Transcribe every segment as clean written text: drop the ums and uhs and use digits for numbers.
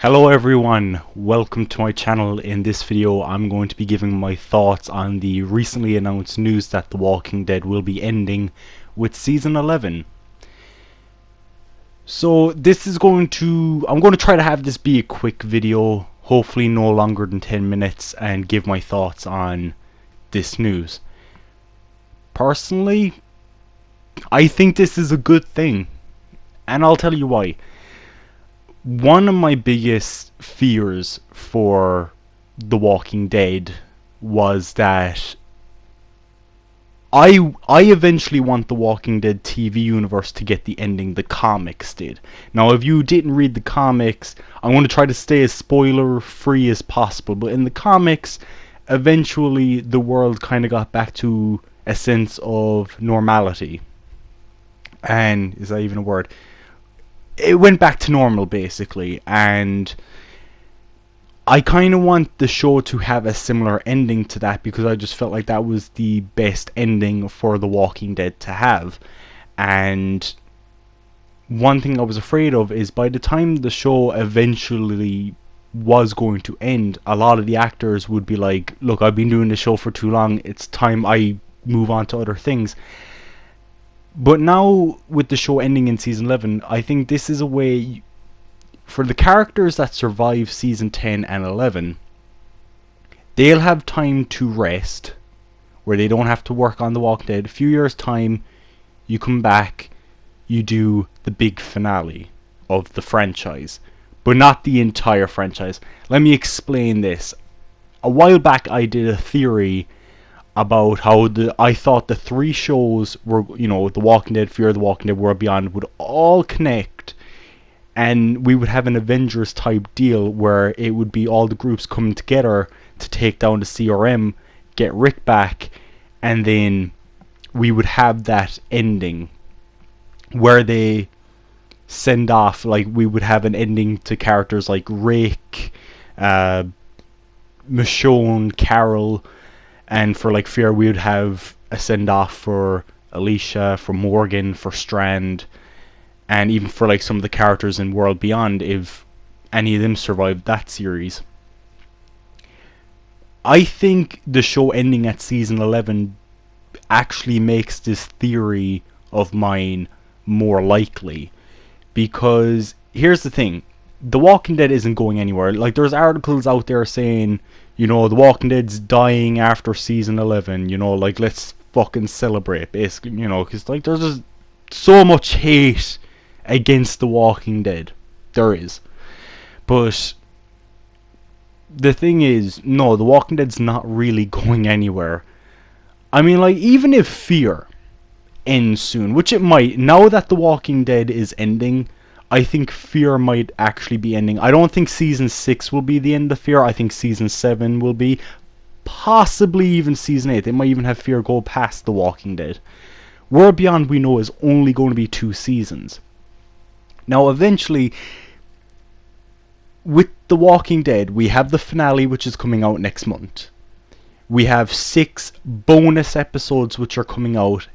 Hello everyone, welcome to my channel. In this video I'm going to be giving my thoughts on the recently announced news that The Walking Dead will be ending with season 11. So this is I'm going to try to have this be a quick video, hopefully no longer than 10 minutes, and give my thoughts on this news. Personally, I think this is a good thing, and I'll tell you why. One of my biggest fears for The Walking Dead was that I eventually want The Walking Dead TV universe to get the ending the comics did. Now, if you didn't read the comics, I'm going to try to stay as spoiler free as possible, but in the comics, eventually the world kind of got back to a sense of normality. And is that even a word? It went back to normal basically, and I kind of want the show to have a similar ending to that because I just felt like that was the best ending for The Walking Dead to have. And one thing I was afraid of is by the time the show eventually was going to end, a lot of the actors would be like, look, I've been doing this show for too long, it's time I move on to other things. But now, with the show ending in season 11, I think this is a way for the characters that survive season 10 and 11. They'll have time to rest, where they don't have to work on The Walking Dead. A few years' time, you come back, you do the big finale of the franchise, but not the entire franchise. Let me explain this. A while back, I did a theory about how I thought the three shows were, The Walking Dead, Fear the Walking Dead, World Beyond, would all connect, and we would have an Avengers type deal where it would be all the groups coming together to take down the CRM, get Rick back, and then we would have that ending where they send off, like we would have an ending to characters like Rick, Michonne, Carol. And for like Fear, we would have a send-off for Alicia, for Morgan, for Strand, and even for like some of the characters in World Beyond, if any of them survived that series. I think the show ending at season 11 actually makes this theory of mine more likely. Because here's the thing, The Walking Dead isn't going anywhere. Like, there's articles out there saying, The Walking Dead's dying after season 11, like, let's fucking celebrate, basically, because, like, there's just so much hate against The Walking Dead. There is. But the thing is, no, The Walking Dead's not really going anywhere. I mean, like, even if Fear ends soon, which it might, now that The Walking Dead is ending, I think Fear might actually be ending. I don't think season 6 will be the end of Fear. I think season 7 will be. Possibly even season 8. They might even have Fear go past The Walking Dead. World Beyond, we know, is only going to be 2 seasons. Now, eventually, with The Walking Dead, we have the finale, which is coming out next month. We have 6 bonus episodes, which are coming out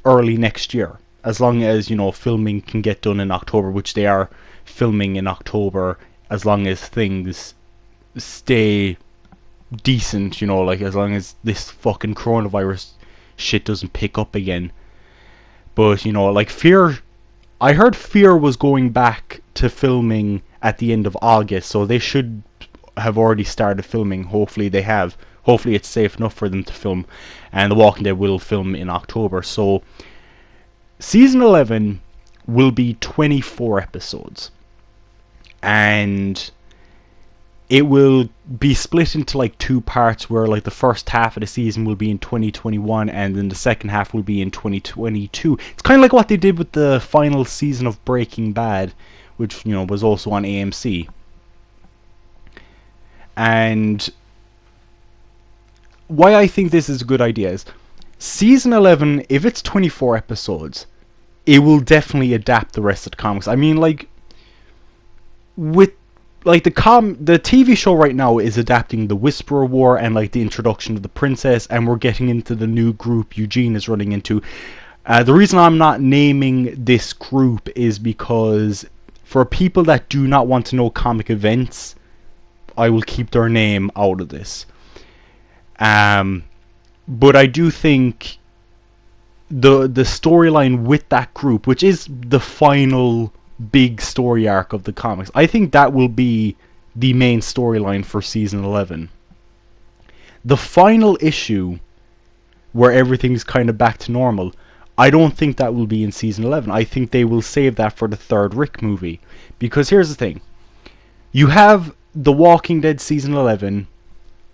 early next year. As long as, filming can get done in October, which they are filming in October, as long as things stay decent, like as long as this fucking coronavirus shit doesn't pick up again. But, like Fear, I heard Fear was going back to filming at the end of August, so they should have already started filming. Hopefully they have. Hopefully it's safe enough for them to film, and The Walking Dead will film in October, so season 11 will be 24 episodes, and it will be split into like 2 parts, where like the first half of the season will be in 2021 and then the second half will be in 2022. It's kind of like what they did with the final season of Breaking Bad, which was also on AMC. And why I think this is a good idea is season 11, if it's 24 episodes, it will definitely adapt the rest of the comics. I mean, like, with like the TV show right now is adapting the Whisperer War and like the introduction of the princess, and we're getting into the new group Eugene is running into. The reason I'm not naming this group is because for people that do not want to know comic events, I will keep their name out of this. But I do think the storyline with that group, which is the final big story arc of the comics, I think that will be the main storyline for season 11. The final issue, where everything's kind of back to normal, I don't think that will be in season 11. I think they will save that for the third Rick movie. Because here's the thing. You have The Walking Dead season 11.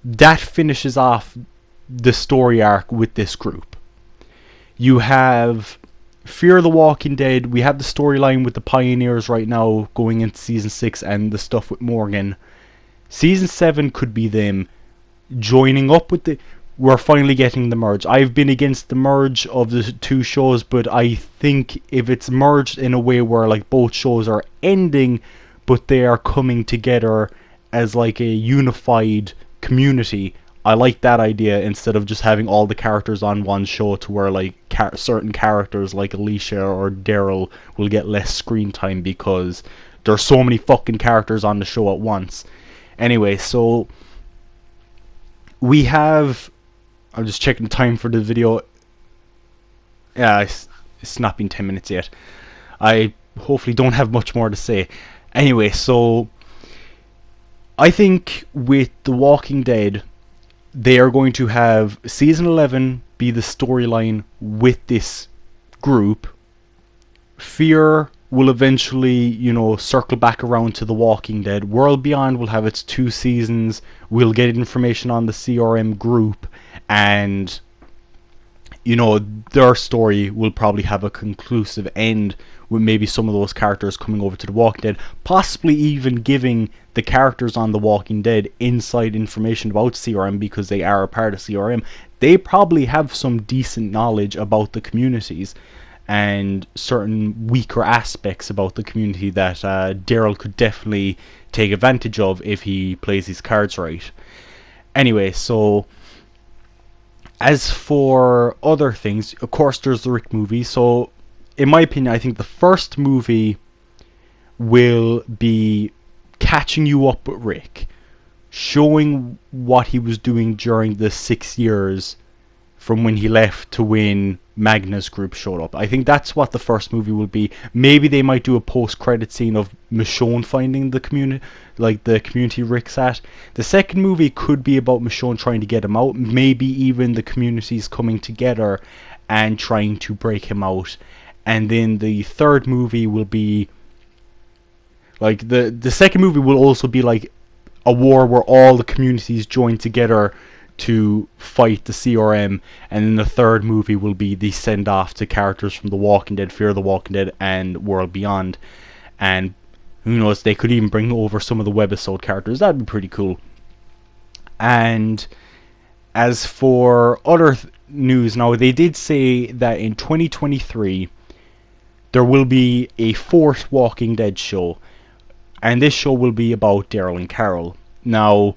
That finishes off the story arc with this group. You have Fear the Walking Dead. We have the storyline with the Pioneers right now going into season 6 and the stuff with Morgan. Season 7 could be them joining up with the... We're finally getting the merge. I've been against the merge of the two shows, but I think if it's merged in a way where like both shows are ending, but they are coming together as like a unified community, I like that idea instead of just having all the characters on one show to where like certain characters like Alicia or Daryl will get less screen time because there's so many fucking characters on the show at once. Anyway, so we have... I'm just checking the time for the video. Yeah, it's not been 10 minutes yet. I hopefully don't have much more to say. Anyway, so I think with The Walking Dead, they are going to have season 11 be the storyline with this group. Fear will eventually, you know, circle back around to The Walking Dead. World Beyond will have its 2 seasons. We'll get information on the CRM group, and you know, their story will probably have a conclusive end with maybe some of those characters coming over to The Walking Dead, possibly even giving the characters on The Walking Dead inside information about CRM because they are a part of CRM. They probably have some decent knowledge about the communities and certain weaker aspects about the community that Daryl could definitely take advantage of if he plays his cards right. Anyway, so as for other things, of course there's the Rick movie. So in my opinion, I think the first movie will be catching you up with Rick, showing what he was doing during the 6 years from when he left to when Magna's group showed up. I think that's what the first movie will be. Maybe they might do a post-credit scene of Michonne finding the community, like the community Rick's at. The second movie could be about Michonne trying to get him out. Maybe even the communities coming together and trying to break him out. And then the third movie will be like the second movie will also be like a war where all the communities join together to fight the CRM, and then the third movie will be the send-off to characters from The Walking Dead, Fear the Walking Dead, and World Beyond. And who knows, they could even bring over some of the webisode characters. That'd be pretty cool. And as for other news, now they did say that in 2023 there will be a fourth Walking Dead show, and this show will be about Daryl and Carol. Now,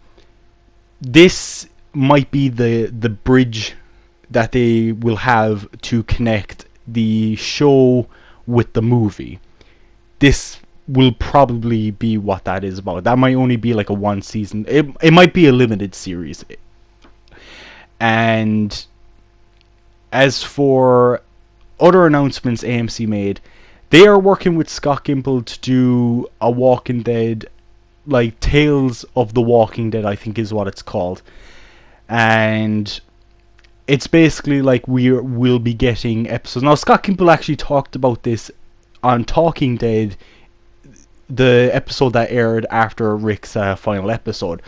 this might be the bridge that they will have to connect the show with the movie. This will probably be what that is about. That might only be like a one season. It might be a limited series. And as for other announcements AMC made, they are working with Scott Gimple to do a Walking Dead, like Tales of the Walking Dead, I think is what it's called. And it's basically like we'll be getting episodes. Now, Scott Gimple actually talked about this on Talking Dead, the episode that aired after Rick's final episode.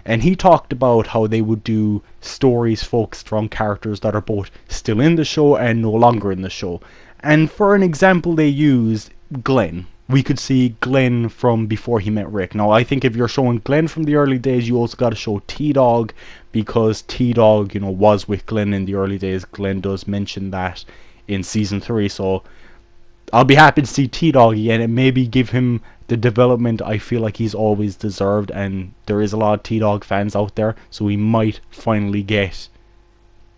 And he talked about how they would do stories focused from characters that are both still in the show and no longer in the show. And for an example, they used Glenn. We could see Glenn from before he met Rick. Now, I think if you're showing Glenn from the early days, you also got to show T-Dog, because T-Dog, you know, was with Glenn in the early days. Glenn does mention that in season 3, so I'll be happy to see T-Dog again and maybe give him the development I feel like he's always deserved, and there is a lot of T-Dog fans out there, so we might finally get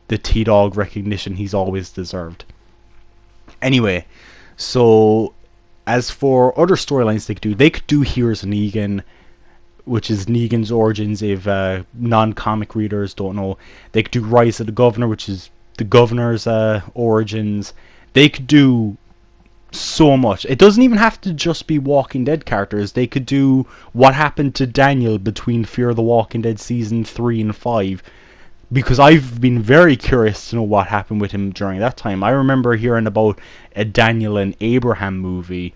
the T-Dog recognition he's always deserved. Anyway, so as for other storylines they could do Here's Negan, which is Negan's origins if non-comic readers don't know. They could do Rise of the Governor, which is the Governor's origins. They could do so much. It doesn't even have to just be Walking Dead characters. They could do what happened to Daniel between Fear the Walking Dead season 3 and 5, because I've been very curious to know what happened with him during that time. I remember hearing about a Daniel and Abraham movie,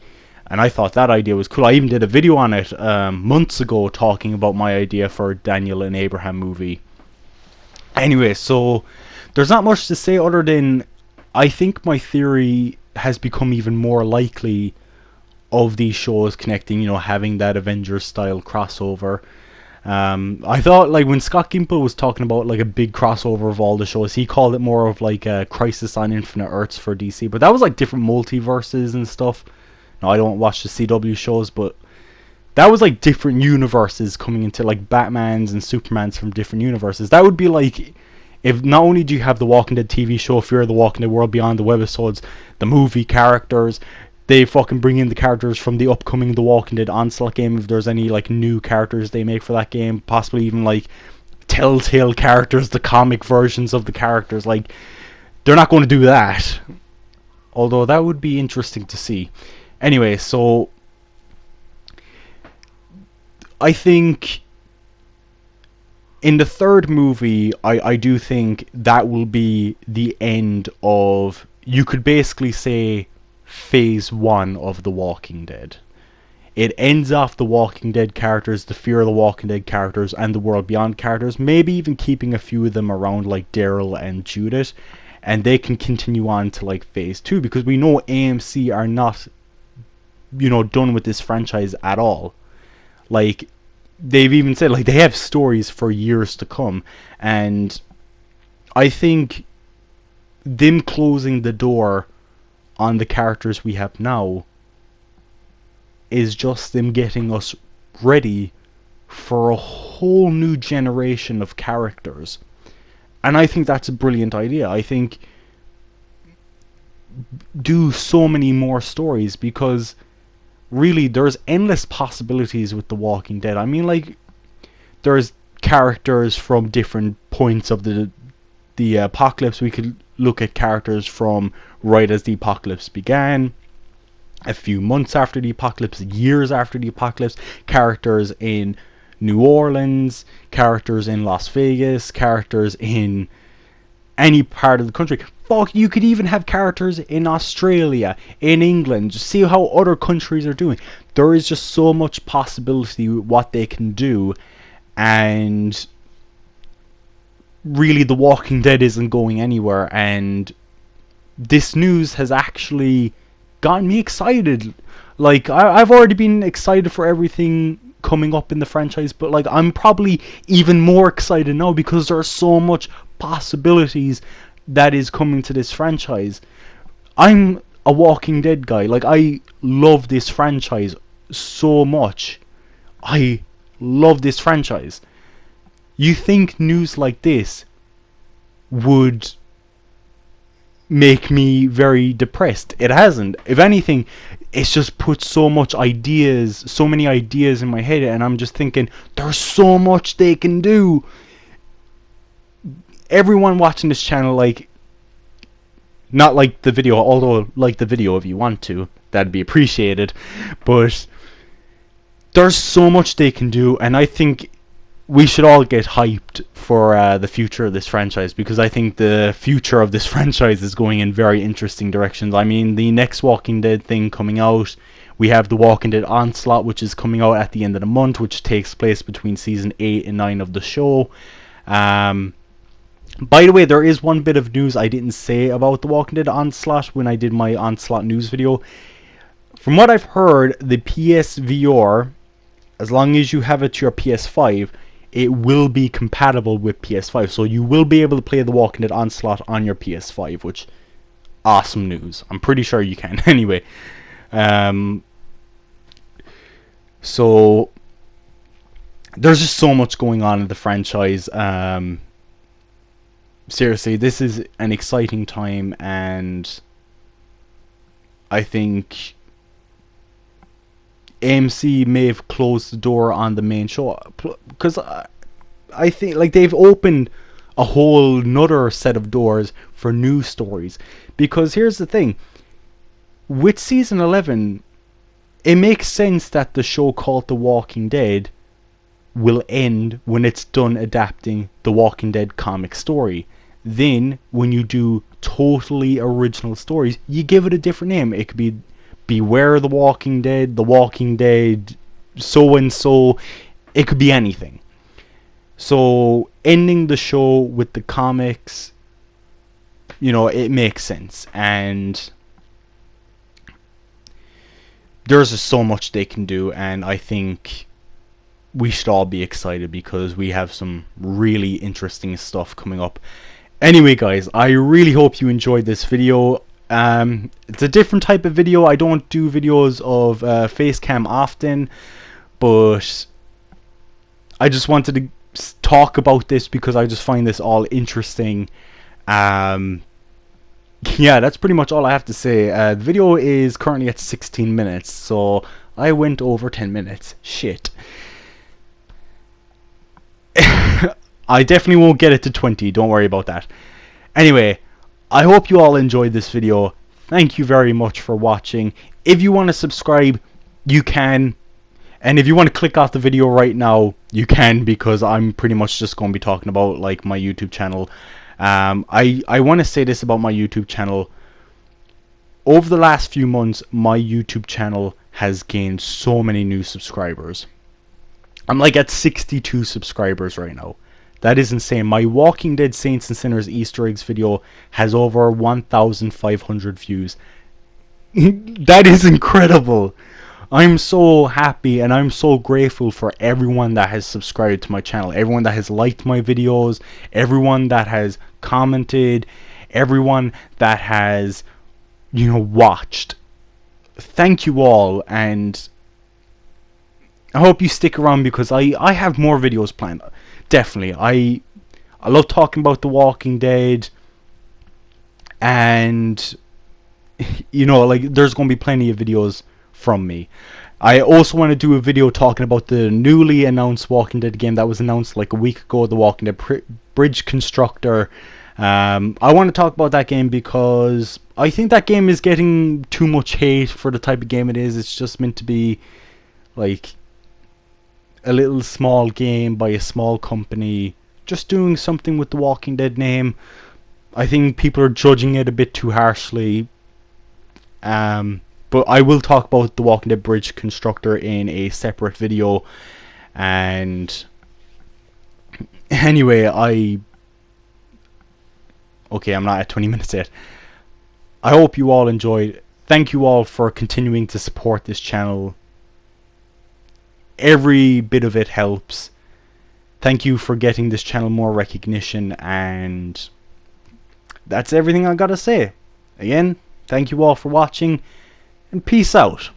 and I thought that idea was cool. I even did a video on it months ago talking about my idea for a Daniel and Abraham movie. Anyway, so there's not much to say other than I think my theory has become even more likely of these shows connecting, having that Avengers style crossover. I thought, like, when Scott Gimple was talking about like a big crossover of all the shows, he called it more of like a Crisis on Infinite Earths for DC, but that was like different multiverses and stuff. Now, I don't watch the CW shows, but that was like different universes coming into, like, Batmans and Supermans from different universes. That would be like if not only do you have the Walking Dead TV show, Fear of the Walking Dead World Beyond, the webisodes, the movie characters, they fucking bring in the characters from the upcoming The Walking Dead Onslaught game, if there's any like new characters they make for that game, possibly even like Telltale characters, the comic versions of the characters. Like, they're not going to do that, although that would be interesting to see. Anyway, so I think in the third movie, I do think that will be the end of, you could basically say, phase 1 of The Walking Dead. It ends off the Walking Dead characters, the Fear of the Walking Dead characters, and the World Beyond characters, maybe even keeping a few of them around like Daryl and Judith, and they can continue on to like phase 2, because we know AMC are not, done with this franchise at all. Like, they've even said, like, they have stories for years to come, and I think them closing the door on the characters we have now is just them getting us ready for a whole new generation of characters. And I think that's a brilliant idea. I think do so many more stories, because really there's endless possibilities with The Walking Dead. I mean, like, there's characters from different points of the apocalypse. We could look at characters from right as the apocalypse began, a few months after the apocalypse, years after the apocalypse, characters in New Orleans, characters in Las Vegas, characters in any part of the country. Fuck, you could even have characters in Australia, in England. Just see how other countries are doing. There is just so much possibility with what they can do, and really The Walking Dead isn't going anywhere, and this news has actually gotten me excited. Like, I've already been excited for everything coming up in the franchise, but like, I'm probably even more excited now because there's so much possibilities that is coming to this franchise. I'm a Walking Dead guy. Like, I love this franchise so much. I love this franchise. You think news like this would make me very depressed? It hasn't. If anything, it's just put so many ideas in my head, and I'm just thinking, there's so much they can do. Everyone watching this channel, like, not like the video, although like the video if you want to, that'd be appreciated, but there's so much they can do, and I think we should all get hyped for the future of this franchise, because I think the future of this franchise is going in very interesting directions. I mean, the next Walking Dead thing coming out, we have the Walking Dead Onslaught, which is coming out at the end of the month, which takes place between season 8 and 9 of the show. By the way, there is one bit of news I didn't say about the Walking Dead Onslaught when I did my Onslaught news video. From what I've heard, the PSVR, as long as you have it to your PS5, it will be compatible with PS5. So you will be able to play the Walking Dead Onslaught on your PS5, which, awesome news. I'm pretty sure you can. Anyway, so there's just so much going on in the franchise. Seriously, this is an exciting time, and I think AMC may have closed the door on the main show, because I think like they've opened a whole nother set of doors for new stories. Because here's the thing, with season 11, it makes sense that the show called The Walking Dead will end when it's done adapting the Walking Dead comic story. Then when you do totally original stories, you give it a different name. It could be Beware the Walking Dead, The Walking Dead, so and so. It could be anything. So ending the show with the comics, you know, it makes sense. And there's just so much they can do, and I think we should all be excited because we have some really interesting stuff coming up. Anyway guys, I really hope you enjoyed this video. It's a different type of video. I don't do videos of Facecam often, but I just wanted to talk about this because I just find this all interesting. Yeah, that's pretty much all I have to say. The video is currently at 16 minutes, so I went over 10 minutes. Shit. I definitely won't get it to 20, don't worry about that. Anyway, I hope you all enjoyed this video. Thank you very much for watching. If you want to subscribe, you can. And if you want to click off the video right now, you can, because I'm pretty much just going to be talking about like my YouTube channel. I want to say this about my YouTube channel. Over the last few months, my YouTube channel has gained so many new subscribers. I'm like at 62 subscribers right now. That is insane. My Walking Dead Saints and Sinners Easter eggs video has over 1,500 views. That is incredible. I'm so happy and I'm so grateful for everyone that has subscribed to my channel, everyone that has liked my videos, everyone that has commented, everyone that has, you know, watched. Thank you all, and I hope you stick around because I have more videos planned. Definitely. I love talking about The Walking Dead, and you know, like there's going to be plenty of videos from me. I also want to do a video talking about the newly announced Walking Dead game that was announced like a week ago, The Walking Dead Bridge Constructor. I want to talk about that game because I think that game is getting too much hate for the type of game it is. It's just meant to be like a little small game by a small company just doing something with the Walking Dead name. I think people are judging it a bit too harshly. But I will talk about the Walking Dead Bridge Constructor in a separate video. And anyway, okay, I'm not at 20 minutes yet. I hope you all enjoyed. Thank you all for continuing to support this channel. Every bit of it helps. Thank you for getting this channel more recognition, and that's everything I gotta say. Again, thank you all for watching, and peace out.